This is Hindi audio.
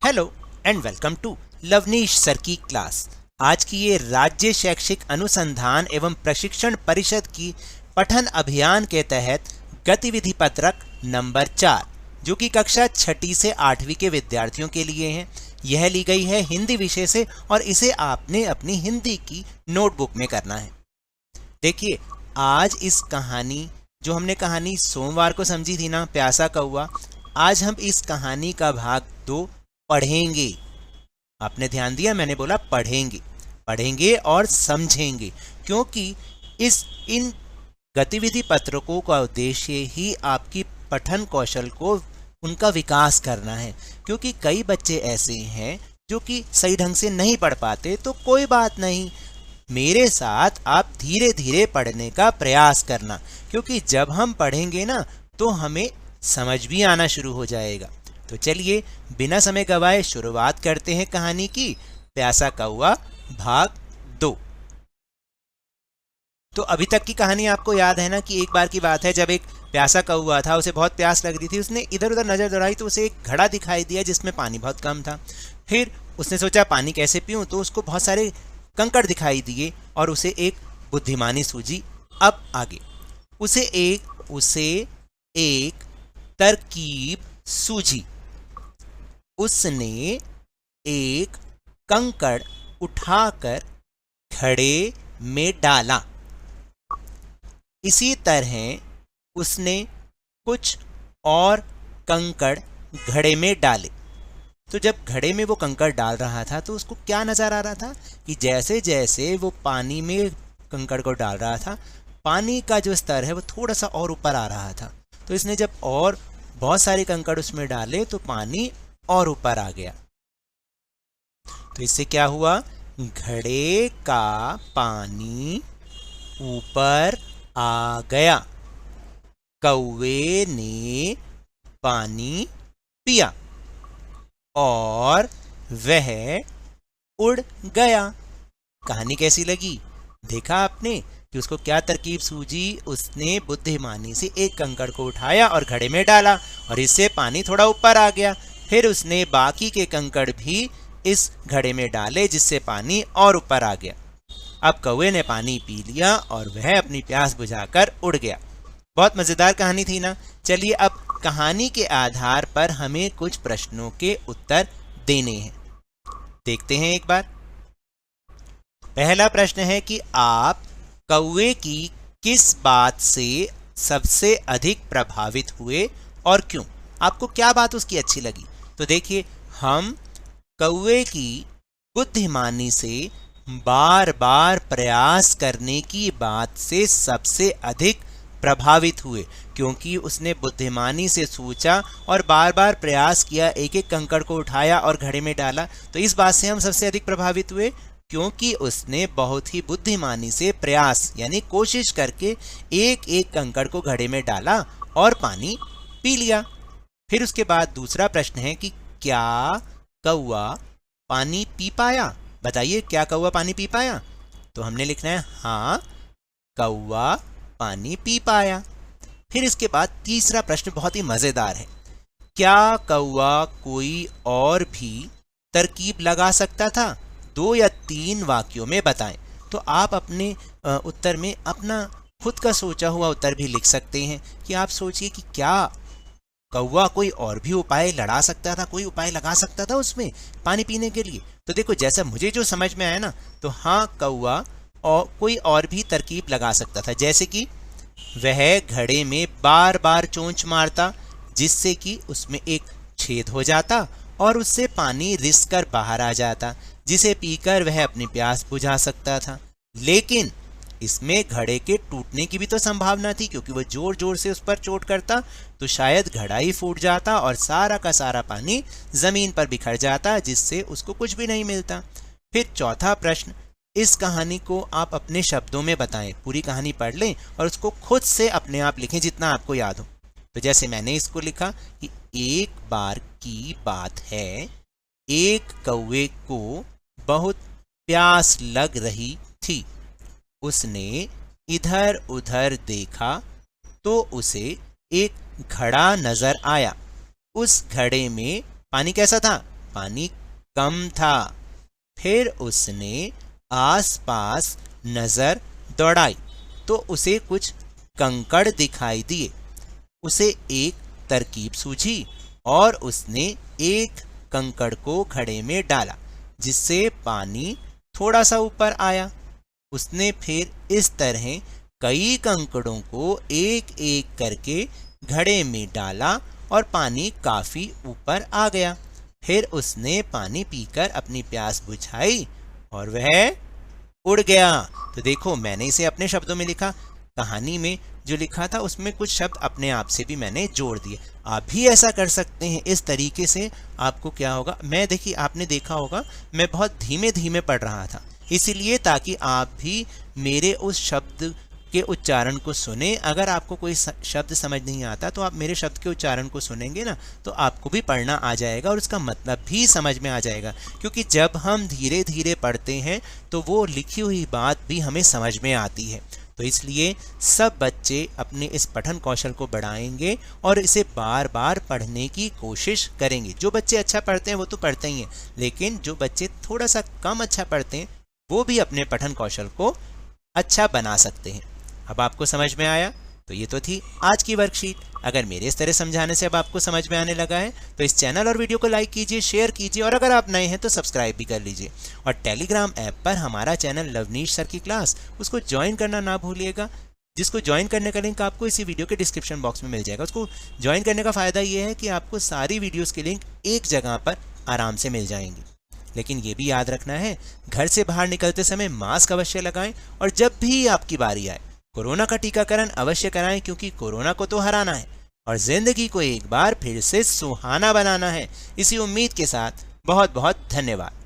Hello and welcome to Lovneesh sir की क्लास। आज की ये राज्य शैक्षिक अनुसंधान एवं प्रशिक्षण परिषद की पठन अभियान के तहत गतिविधि पत्रक नंबर 4 जो कि कक्षा 6ठी से 8वीं के विद्यार्थियों के लिए है। यह ली गई है हिंदी विषय से और इसे आपने अपनी हिंदी की नोटबुक में करना है। देखिए, आज इस कहानी जो हमने कहानी सोमवार को समझी थी ना, प्यासा कौवा, आज हम इस कहानी का भाग 2 पढ़ेंगे। आपने ध्यान दिया, मैंने बोला पढ़ेंगे। पढ़ेंगे और समझेंगे, क्योंकि इन गतिविधि पत्रकों का उद्देश्य ही आपकी पठन कौशल को उनका विकास करना है। क्योंकि कई बच्चे ऐसे हैं जो कि सही ढंग से नहीं पढ़ पाते, तो कोई बात नहीं, मेरे साथ आप धीरे धीरे पढ़ने का प्रयास करना, क्योंकि जब हम पढ़ेंगे ना तो हमें समझ भी आना शुरू हो जाएगा। तो चलिए बिना समय गवाए शुरुआत करते हैं कहानी की। प्यासा कौवा भाग 2। तो अभी तक की कहानी आपको याद है ना कि एक बार की बात है, जब एक प्यासा कौवा था, उसे बहुत प्यास लग रही थी। उसने इधर उधर नजर दौड़ाई तो उसे एक घड़ा दिखाई दिया जिसमें पानी बहुत कम था। फिर उसने सोचा पानी कैसे पीऊं, तो उसको बहुत सारे कंकड़ दिखाई दिए और उसे एक बुद्धिमानी सूझी। अब आगे उसे एक तरकीब सूझी। उसने एक कंकड़ उठाकर घड़े में डाला। इसी तरह उसने कुछ और कंकड़ घड़े में डाले। तो जब घड़े में वो कंकड़ डाल रहा था तो उसको क्या नजर आ रहा था कि जैसे जैसे वो पानी में कंकड़ को डाल रहा था, पानी का जो स्तर है वो थोड़ा सा और ऊपर आ रहा था। तो इसने जब और बहुत सारे कंकड़ उसमें डाले तो पानी और ऊपर आ गया। तो इससे क्या हुआ, घड़े का पानी ऊपर आ गया। कौवे ने पानी पिया और वह उड़ गया। कहानी कैसी लगी? देखा आपने कि उसको क्या तरकीब सूझी। उसने बुद्धिमानी से एक कंकड़ को उठाया और घड़े में डाला और इससे पानी थोड़ा ऊपर आ गया। फिर उसने बाकी के कंकड़ भी इस घड़े में डाले जिससे पानी और ऊपर आ गया। अब कौवे ने पानी पी लिया और वह अपनी प्यास बुझाकर उड़ गया। बहुत मजेदार कहानी थी ना। चलिए अब कहानी के आधार पर हमें कुछ प्रश्नों के उत्तर देने हैं। देखते हैं एक बार। पहला प्रश्न है कि आप कौवे की किस बात से सबसे अधिक प्रभावित हुए और क्यों? आपको क्या बात उसकी अच्छी लगी? तो देखिए, हम कौवे की बुद्धिमानी से बार बार प्रयास करने की बात से सबसे अधिक प्रभावित हुए, क्योंकि उसने बुद्धिमानी से सोचा और बार बार प्रयास किया, एक एक कंकड़ को उठाया और घड़े में डाला। तो इस बात से हम सबसे अधिक प्रभावित हुए क्योंकि उसने बहुत ही बुद्धिमानी से प्रयास यानी कोशिश करके एक एक कंकड़ को घड़े में डाला और पानी पी लिया। फिर उसके बाद दूसरा प्रश्न है कि क्या कौवा पानी पी पाया? बताइए, क्या कौवा पानी पी पाया? तो हमने लिखना है हाँ, कौवा पानी पी पाया। फिर इसके बाद तीसरा प्रश्न बहुत ही मजेदार है। क्या कौवा कोई और भी तरकीब लगा सकता था? 2 या 3 वाक्यों में बताएं। तो आप अपने उत्तर में अपना खुद का सोचा हुआ उत्तर भी लिख सकते हैं कि आप सोचिए कि क्या कौवा कोई और भी उपाय लड़ा सकता था, कोई उपाय लगा सकता था उसमें पानी पीने के लिए। तो देखो, जैसा मुझे जो समझ में आया ना, तो हाँ, कौवा और कोई और भी तरकीब लगा सकता था। जैसे कि वह घड़े में बार बार चोंच मारता जिससे कि उसमें एक छेद हो जाता और उससे पानी रिस कर बाहर आ जाता, जिसे पीकर वह अपनी प्यास बुझा सकता था। लेकिन इसमें घड़े के टूटने की भी तो संभावना थी, क्योंकि वह जोर जोर से उस पर चोट करता तो शायद घड़ा ही फूट जाता और सारा का सारा पानी जमीन पर बिखर जाता, जिससे उसको कुछ भी नहीं मिलता। फिर चौथा प्रश्न, इस कहानी को आप अपने शब्दों में बताएं। पूरी कहानी पढ़ लें और उसको खुद से अपने आप लिखें जितना आपको याद हो। तो जैसे मैंने इसको लिखा कि एक बार की बात है, एक कौवे को बहुत प्यास लग रही थी। उसने इधर उधर देखा तो उसे एक घड़ा नजर आया। उस घड़े में पानी कैसा था? पानी कम था। फिर उसने आसपास नजर दौड़ाई तो उसे कुछ कंकड़ दिखाई दिए। उसे एक तरकीब सूझी और उसने एक कंकड़ को घड़े में डाला, जिससे पानी थोड़ा सा ऊपर आया। उसने फिर इस तरह कई कंकड़ों को एक एक करके घड़े में डाला और पानी काफी ऊपर आ गया। फिर उसने पानी पीकर अपनी प्यास बुझाई और वह उड़ गया। तो देखो, मैंने इसे अपने शब्दों में लिखा, कहानी में जो लिखा था उसमें कुछ शब्द अपने आप से भी मैंने जोड़ दिए। आप भी ऐसा कर सकते हैं। इस तरीके से आपको क्या होगा, देखिए आपने देखा होगा मैं बहुत धीमे धीमे पढ़ रहा था, इसीलिए ताकि आप भी मेरे उस शब्द के उच्चारण को सुने। अगर आपको कोई शब्द समझ नहीं आता तो आप मेरे शब्द के उच्चारण को सुनेंगे ना, तो आपको भी पढ़ना आ जाएगा और उसका मतलब भी समझ में आ जाएगा। क्योंकि जब हम धीरे धीरे पढ़ते हैं तो वो लिखी हुई बात भी हमें समझ में आती है। तो इसलिए सब बच्चे अपने इस पठन कौशल को बढ़ाएंगे और इसे बार बार पढ़ने की कोशिश करेंगे। जो बच्चे अच्छा पढ़ते हैं वो तो पढ़ते ही हैं, लेकिन जो बच्चे थोड़ा सा कम अच्छा पढ़ते हैं वो भी अपने पठन कौशल को अच्छा बना सकते हैं। अब आपको समझ में आया? तो ये तो थी आज की वर्कशीट। अगर मेरे इस तरह समझाने से अब आपको समझ में आने लगा है तो इस चैनल और वीडियो को लाइक कीजिए, शेयर कीजिए और अगर आप नए हैं तो सब्सक्राइब भी कर लीजिए। और टेलीग्राम ऐप पर हमारा चैनल लवनीश सर की क्लास, उसको ज्वाइन करना ना भूलिएगा, जिसको ज्वाइन करने का लिंक आपको इसी वीडियो के डिस्क्रिप्शन बॉक्स में मिल जाएगा। उसको ज्वाइन करने का फ़ायदा ये है कि आपको सारी वीडियोज़ के लिंक एक जगह पर आराम से मिल जाएंगी। लेकिन ये भी याद रखना है, घर से बाहर निकलते समय मास्क अवश्य लगाएं और जब भी आपकी बारी आए कोरोना का टीकाकरण अवश्य कराएं, क्योंकि कोरोना को तो हराना है और जिंदगी को एक बार फिर से सुहाना बनाना है। इसी उम्मीद के साथ बहुत बहुत धन्यवाद।